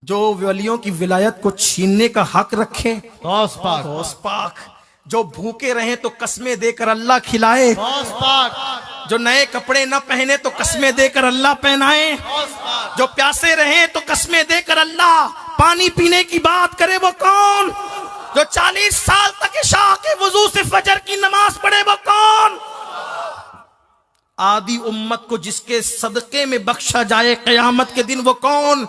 जो वलियों की विलायत को छीनने का हक रखें, गौस पाक। गौस पाक। जो भूखे रहें तो कस्में देकर अल्लाह खिलाए, गौस पाक। जो नए कपड़े न पहने तो कस्में देकर अल्लाह पहनाए, गौस पाक। जो प्यासे रहें तो कस्में देकर अल्लाह पानी पीने की बात करे वो कौन, जो 40 साल तक इशा के वजू से फजर की नमाज पढ़े वो कौन, आदि उम्मत को जिसके सदके में बख्शा जाए कयामत के दिन वो कौन।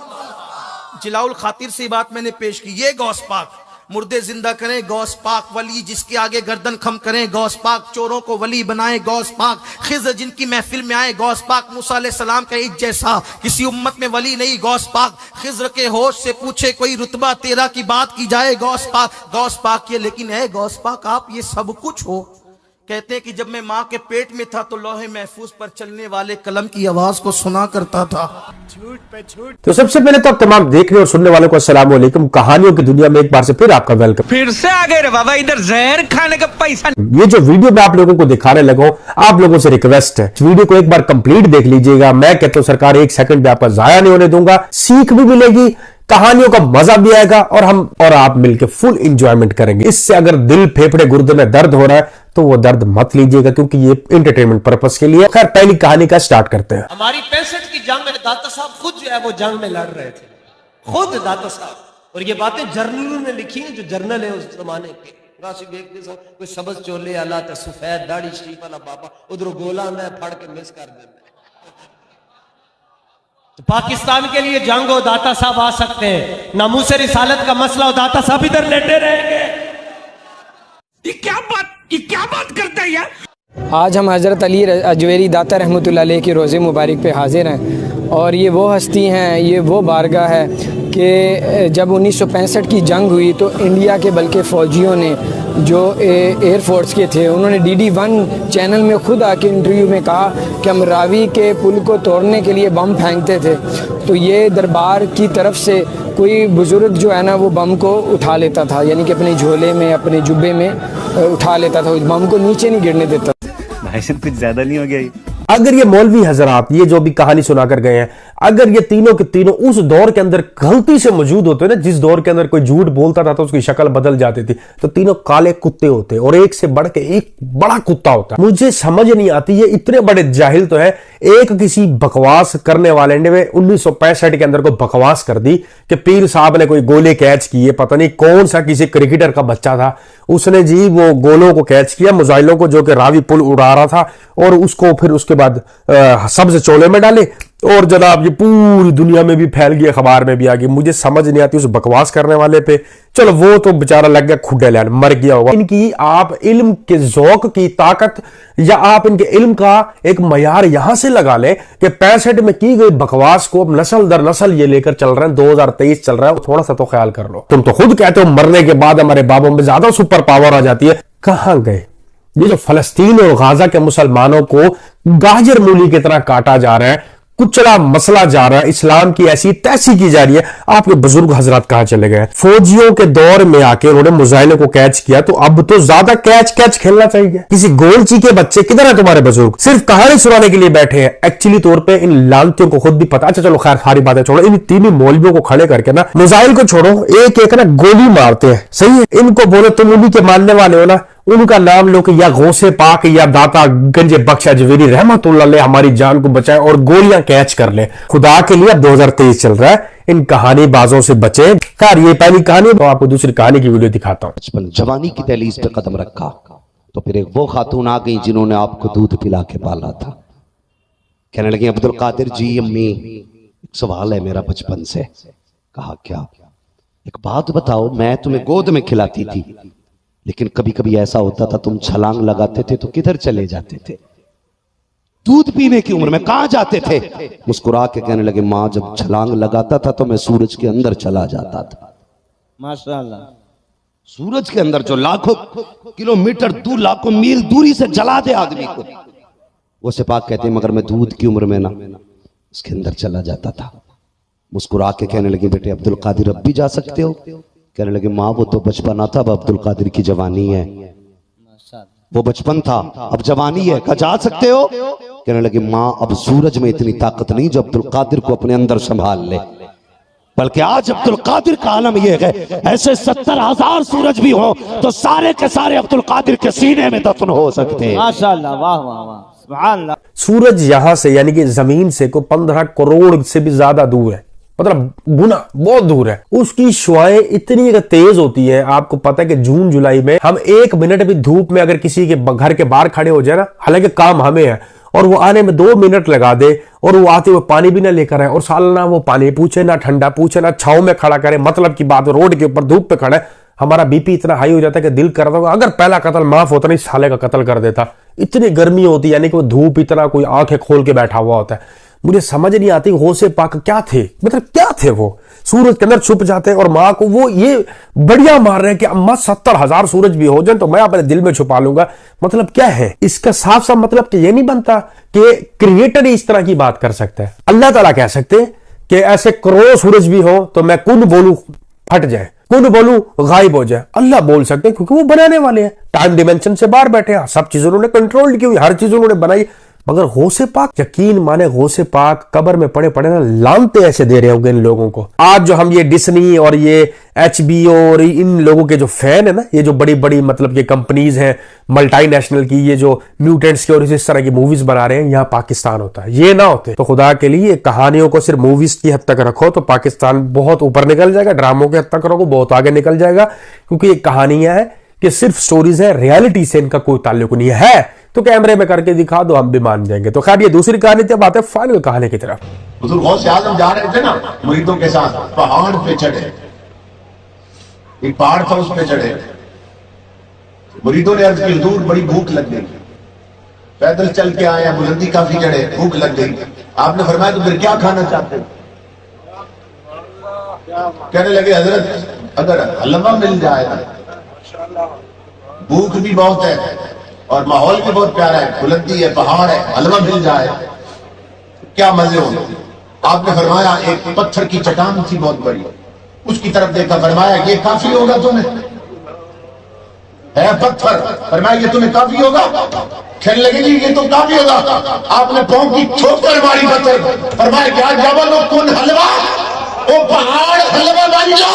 जिलाउल खातिर से बात मैंने पेश की। ये गौस पाक मुर्दे जिंदा करें, गौस पाक वली जिसके आगे गर्दन खम करें, गौस पाक चोरों को वली बनाए, गौस पाक खिज़र जिनकी महफिल में आए, गौस पाक मूसा अलैहिस्सलाम का एक जैसा किसी उम्मत में वली नहीं, गौस पाक खिज़र के होश से पूछे कोई रुतबा तेरा की बात की जाए, गौस पाक ये। लेकिन है गौस पाक आप ये सब कुछ हो। कहते हैं कि जब मैं माँ के पेट में था तो लौहे महफूज पर चलने वाले कलम की आवाज को सुना करता था। झूठ पे झूठ। तो सबसे पहले तो आप तमाम देखने और सुनने वालों को अस्सलाम वालेकुम। कहानियों की दुनिया में एक बार से फिर आपका वेलकम। फिर से आ गए रे बाबा, इधर जहर खाने का पैसा। ये जो वीडियो मैं आप लोगों को दिखाने लगा हूं, आप लोगों से रिक्वेस्ट है, इस वीडियो को एक बार कंप्लीट देख लीजिएगा। मैं कहता हूं सरकार एक सेकंड भी आपका जाया नहीं होने दूंगा, सीख भी मिलेगी, कहानियों का मजा भी आएगा और हम और आप मिलकर फुल एंजॉयमेंट करेंगे। इससे अगर दिल फेफड़े गुर्दे में दर्द हो रहा है तो वो दर्द मत लीजिएगा, क्योंकि ये एंटरटेनमेंट पर्पस के लिए। खैर पहली कहानी का स्टार्ट करते हैं। हमारी 65 की जंग में दाता साहब खुद जो है वो जंग में लड़ रहे थे, खुद दाता साहब। और ये बातें जर्नलों ने लिखी हैं, जो जर्नल है उस जमाने के। कोई सबज चोले आला सफेद दाढ़ी शरीफ वाला बाबा, उधर गोला मैं फड़ के मिस कर दे। तो पाकिस्तान के लिए जंग हो, दाता साहब आ सकते हैं। नामूस रिसालत का मसला हो, दाता साहब इधर लेटे रहेंगे। ये क्या बात करता है यार। आज हम हज़रत अली अजवेरी दाता रहमतुल्लाह अलैह के रोज़े मुबारक पे हाजिर हैं और ये वो हस्ती हैं, ये वो बारगाह है कि जब 1965 की जंग हुई तो इंडिया के बल्कि फ़ौजियों ने जो एयरफोर्स के थे उन्होंने DD1 चैनल में खुद आके इंटरव्यू में कहा कि हम रावी के पुल को तोड़ने के लिए बम फेंकते थे, तो ये दरबार की तरफ से कोई बुज़ुर्ग जो है ना वो बम को उठा लेता था, यानी कि अपने झोले में अपने जुब्बे में उठा लेता था, उस बम को नीचे नहीं गिरने देता। भाई साहब कुछ ज्यादा नहीं हो गया ये? अगर ये मौलवी हजरात ये जो भी कहानी सुनाकर गए हैं, अगर ये तीनों के तीनों उस दौर के अंदर गलती से मौजूद होते ना, जिस दौर के अंदर कोई झूठ बोलता था तो उसकी शक्ल बदल जाती थी, तो तीनों काले कुत्ते होते और एक से बढ़ के एक बड़ा कुत्ता होता। मुझे समझ नहीं आती, ये इतने बड़े जाहिल तो है। एक किसी बकवास करने वाले ने 1965 के अंदर को बकवास कर दी कि पीर साहब ने कोई गोले कैच किए, पता नहीं कौन सा किसी क्रिकेटर का बच्चा था, उसने जी वो गोलों को कैच किया, मिसाइलों को, जो कि रावी पुल उड़ा रहा था, और उसको फिर उसके बाद सब्ज चोले में डाले और जनाब ये पूरी दुनिया में भी फैल गई, अखबार में भी आ गई। मुझे समझ नहीं आती उस बकवास करने वाले पे। चलो वो तो बेचारा लग गया खुड्डे लैन, मर गया होगा। इनकी आप इल्म के ज़ौक़ की ताकत या आप इनके इल्म का एक मयार यहां से लगा ले कि 65 में की गई बकवास को नस्ल दर नस्ल ये लेकर चल रहे हैं, 2023 चल रहा है, थोड़ा सा तो ख्याल कर लो। तुम तो खुद कहते हो मरने के बाद हमारे बाबों में ज्यादा सुपर पावर आ जाती है। कहां गए ये जो फलस्तीन और गाजा के मुसलमानों को गाजर मूली की तरह काटा जा रहा है, कुचला मसला जा रहा है, इस्लाम की ऐसी तैसी की जा रही है, आपके बुजुर्ग हजरात कहां चले गए? फौजियों के दौर में आके उन्होंने मिसाइलों को कैच किया, तो अब तो ज्यादा कैच खेलना चाहिए। किसी गोलची के बच्चे किधर है तुम्हारे बुजुर्ग? सिर्फ कहानी सुनाने के लिए बैठे हैं। एक्चुअली तौर पे इन लानतियों को खुद भी पता। अच्छा चलो खैर सारी बातें छोड़ो, इन तीनों मौलवियों को खड़े करके ना मिसाइल को छोड़ो, एक एक ना गोली मारते हैं। सही है, इनको बोलो तुम उन्हीं के मानने वाले हो ना, उनका नाम लो कि या गौसे पाक या दाता गंजे बख्श अजवेरी रहमतुल्लाह अलैह हमारी जान को बचाए और गोलियां कैच कर ले। खुदा के लिए अब 2023 चल रहा है, इन कहानी बाजों से बचे। खैर ये पहली कहानी, तो आपको दूसरी कहानी की वीडियो दिखाता हूं। बचपन जवानी की दहलीज पे कदम रखा तो फिर एक वो खातून आ गई जिन्होंने आपको दूध पिला के पाला था। कहने लगी अब्दुल कादिर जी अम्मी एक सवाल है मेरा बचपन से। कहा क्या? एक बात बताओ, मैं तुम्हें गोद में खिलाती थी, लेकिन कभी कभी ऐसा होता था तुम छलांग लगाते थे तो किधर चले जाते थे? दूध पीने की उम्र में कहां जाते थे? मुस्कुरा के कहने लगे मां जब छलांग लगाता था तो मैं सूरज के अंदर चला जाता था। माशाअल्लाह। सूरज के अंदर जो लाखों किलोमीटर दूर, लाखों मील दूरी से जला दे आदमी को, वो सिपाह कहते हैं मगर मैं दूध की उम्र में ना उसके अंदर चला जाता था। मुस्कुरा के कहने लगे बेटे अब्दुल कादिर अब भी जा सकते हो? कहने लगे माँ वो तो बचपना था, अब अब्दुल कादिर की जवानी है। वो बचपन था अब जवानी है, कहा जा सकते हो? कहने लगे माँ अब सूरज में इतनी ताकत नहीं जो अब्दुल कादिर को अपने अंदर संभाल ले। बल्कि आज अब्दुल कादिर का आलम यह है, ऐसे 70,000 सूरज भी हो तो सारे के सारे अब्दुल कादिर के सीने में दफन हो सकते हैं। माशाअल्लाह, वाह वाह वाह, सुभान अल्लाह। सूरज यहां से यानी कि जमीन से को 15 करोड़ से भी ज्यादा दूर है, मतलब गुना बहुत दूर है। उसकी शुआएं इतनी तेज होती हैं, आपको पता है कि जून जुलाई में हम 1 मिनट भी धूप में अगर किसी के घर के बाहर खड़े हो जाए ना, हालांकि काम हमें है, और वो आने में 2 मिनट लगा दे और वो आते हुए पानी भी ना लेकर आए और साला वो पानी पूछे ना ठंडा पूछे ना छाव में खड़ा करे, मतलब की बात रोड के ऊपर धूप पे खड़ा है, हमारा बीपी इतना हाई हो जाता है कि दिल करता है अगर पहला कत्ल माफ होता नहीं साले का कत्ल कर देता। इतनी गर्मी होती है, यानी कि वो धूप इतना कोई आंखें खोल के बैठा हुआ होता है। मुझे समझ नहीं आती गौसे पाक क्या थे, मतलब क्या थे वो, सूरज के अंदर छुप जाते हैं और माँ को वो ये बढ़िया मार रहे हैं कि अम्मा 70,000 सूरज भी हो जाए तो मैं अपने दिल में छुपा लूंगा। मतलब क्या है इसका साफ साफ मतलब कि ये नहीं बनता कि क्रिएटर ही इस तरह की बात कर सकता है। अल्लाह ताला कह सकते हैं कि ऐसे करोड़ों सूरज भी हो तो मैं कुन बोलूं फट जाए, कुन बोलूं गायब हो जाए। अल्लाह बोल सकते हैं क्योंकि वो बनाने वाले हैं, टाइम डिमेंशन से बाहर बैठे हैं, सब चीज उन्होंने कंट्रोल की हुई, हर चीज उन्होंने बनाई। मगर गौसे पाक, यकीन माने गौसे पाक कब्र में पड़े पड़े ना लानते ऐसे दे रहे होंगे इन लोगों को। आज जो हम ये डिस्नी और ये HBO और इन लोगों के जो फैन है ना, ये जो बड़ी बड़ी मतलब ये कंपनीज हैं मल्टीनेशनल की, ये जो म्यूटेंट्स की और इस तरह की मूवीज बना रहे हैं, यहाँ पाकिस्तान होता है। ये ना होते तो खुदा के लिए कहानियों को सिर्फ मूवीज की हद तक रखो तो पाकिस्तान बहुत ऊपर निकल जाएगा, ड्रामों की हद तक रखो बहुत आगे निकल जाएगा, क्योंकि ये कहानियां हैं कि सिर्फ स्टोरीज है, रियलिटी से इनका कोई ताल्लुक नहीं है। तो कैमरे में करके दिखा दो हम भी मान जाएंगे। तो खैर ये दूसरी कहानी थी, अब आते हैं फाइनल कहानी की तरफ। हुजूर गौसे आजम जा रहे थे ना मुरीदों के साथ, पहाड़ पे चढ़े, एक पहाड़ था उस पे चढ़े, मुरीदों ने अर्ज की हुजूर बड़ी भूख लग गई, पैदल चल के आए, बुलंदी काफी चढ़े, भूख लग गई। आपने फरमाया तो फिर क्या खाना चाहते हो? कहने लगे हजरत अगर हलवा मिल जाए, भूख भी बहुत है और माहौल भी बहुत प्यारा है, बुलंदी है, पहाड़ है, हलवा मिल जाए क्या मजे हो। आपने फरमाया एक पत्थर की चट्टान थी बहुत बड़ी, उसकी तरफ देखा, फरमाया ये काफी होगा तुम्हें, है पत्थर, फरमाया ये तुम्हें काफी होगा। कहने लगे जी ये तो काफी होगा। आपने पांव की ठोकर मारी पत्थर, फरमाया क्या जबल हो कौन हलवा, वो पहाड़ हलवा बन जा।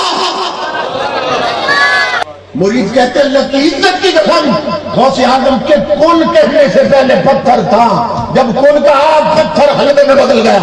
मुरीद कहते अल्लाह की इज्जत की कसम, गौसे आजम के कौन कहने से पहले पत्थर था, जब कौन कहा पत्थर हलवे में बदल गया।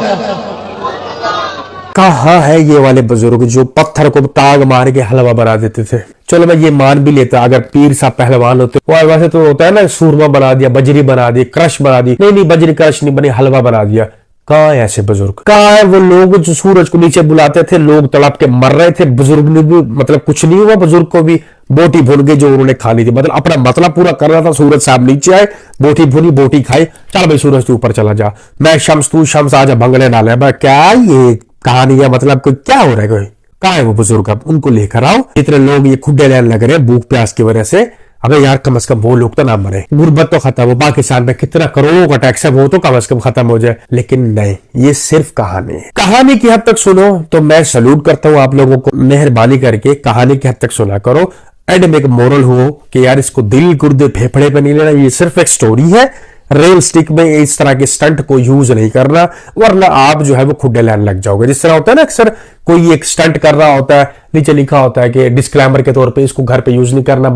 कहाँ है ये वाले बुजुर्ग जो पत्थर को टांग मार के हलवा बना देते थे। चलो मैं ये मान भी लेता अगर पीर साहब पहलवान होते, वो वैसे तो होता है ना सूरमा बना दिया, बजरी बना दी, क्रश बना दी, नहीं बजरी क्रश नहीं बनी, हलवा बना दिया। कहाँ है ऐसे बुजुर्ग, कहाँ है वो लोग जो सूरज को नीचे बुलाते थे, लोग तड़प के मर रहे थे, बुजुर्ग ने भी मतलब कुछ नहीं हुआ, बुजुर्ग को भी बोटी भून गई जो उन्होंने खा ली थी, मतलब अपना मतलब पूरा कर रहा था। सूरज साहब नीचे आए, बोटी भुनी, बोटी खाई, चल भाई सूरज तू ऊपर चला जा, मैं शम्स तू शम्स, आजा भंगड़े डाले। क्या ये कहानी है, मतलब कोई क्या हो रहा है, कोई कहाँ है वो बुजुर्ग, अब उनको लेकर आओ। इतने लोग ये खुड्डे लेने लग रहे हैं भूख प्यास की वजह से, अबे यार कम से कम वो लोग तो ना मरे, गुर्बत तो खत्म हो, पाकिस्तान में कितना करोड़ों का टैक्स है वो तो कम से कम खत्म हो जाए। लेकिन नहीं, ये सिर्फ कहानी है। कहानी की हद तक सुनो तो मैं सल्यूट करता हूँ आप लोगों को, मेहरबानी करके कहानी की हद तक सुना करो। एंड में एक मोरल हो कि यार इसको दिल गुर्दे फेफड़े पे नहीं लेना, ये सिर्फ एक स्टोरी है, रेल स्टिक में इस तरह के स्टंट को यूज नहीं करना, वरना आप जो है वो खुड्डे लेने लग जाओगे। जिस तरह होता है ना अक्सर कोई एक स्टंट कर रहा होता है, नीचे लिखा होता है कि डिस्क्लेमर के तौर पे इसको घर पे यूज नहीं करना,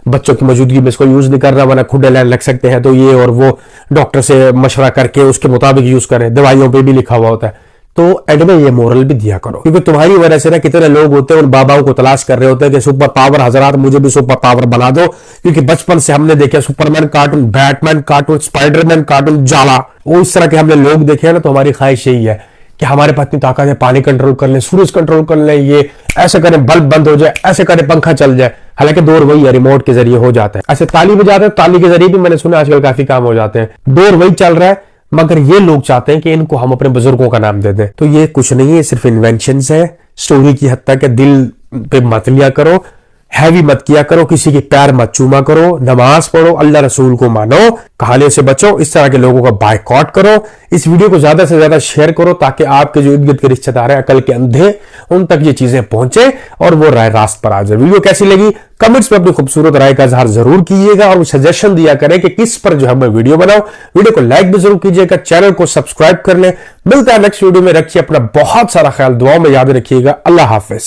बच्चों की मौजूदगी में इसको यूज नहीं करना वरना खुड्डे लेने लग सकते हैं। तो ये और वो डॉक्टर से मशवरा करके उसके मुताबिक यूज करें, दवाइयों पे भी लिखा हुआ होता है। तो एड में ये मोरल भी दिया करो, क्योंकि तुम्हारी वजह से ना कितने लोग होते हैं उन बाबाओं को तलाश कर रहे होते हैं कि सुपर पावर हजरात मुझे भी सुपर पावर बना दो, क्योंकि बचपन से हमने देखे Superman cartoon, Batman cartoon, Spiderman cartoon, जाला, वो इस तरह के हमने लोग देखे हैं ना। तो हमारी ख्वाहिश यही है कि हमारे पास इतनी ताकत है, पानी कंट्रोल कर लें, सूरज कंट्रोल कर लें, ये ऐसे करें बल्ब बंद हो जाए, ऐसे करें पंखा चल जाए। हालांकि दौर वही है, रिमोट के जरिए हो जाता है। ऐसे ताली बजाते हैं, ताली के जरिए भी मैंने सुना आजकल काफी काम हो जाते हैं, दौर वही चल रहा है। मगर ये लोग चाहते हैं कि इनको हम अपने बुजुर्गों का नाम दे दें। तो ये कुछ नहीं है, सिर्फ इन्वेंशंस है, स्टोरी की हद तक है, दिल पे मत लिया करो। हैवी मत किया करो, किसी के पैर मत चूमा करो, नमाज पढ़ो, अल्लाह रसूल को मानो, कहानियों से बचो, इस तरह के लोगों का बायकॉट करो। इस वीडियो को ज्यादा से ज्यादा शेयर करो ताकि आपके जो इर्द गिर्द के रिश्तेदार हैं अकल के अंधे, उन तक ये चीजें पहुंचे और वो राय रास्त पर आ जाए। वीडियो कैसी लगी कमेंट्स में अपनी खूबसूरत राय का इजहार जरूर कीजिएगा और सजेशन दिया करें कि किस पर जो है मैं वीडियो बनाऊं। वीडियो को लाइक भी जरूर कीजिएगा, चैनल को सब्सक्राइब कर लें। मिलता है नेक्स्ट वीडियो में, रखिए अपना बहुत सारा ख्याल, दुआओं में याद रखिएगा। अल्लाह हाफिज।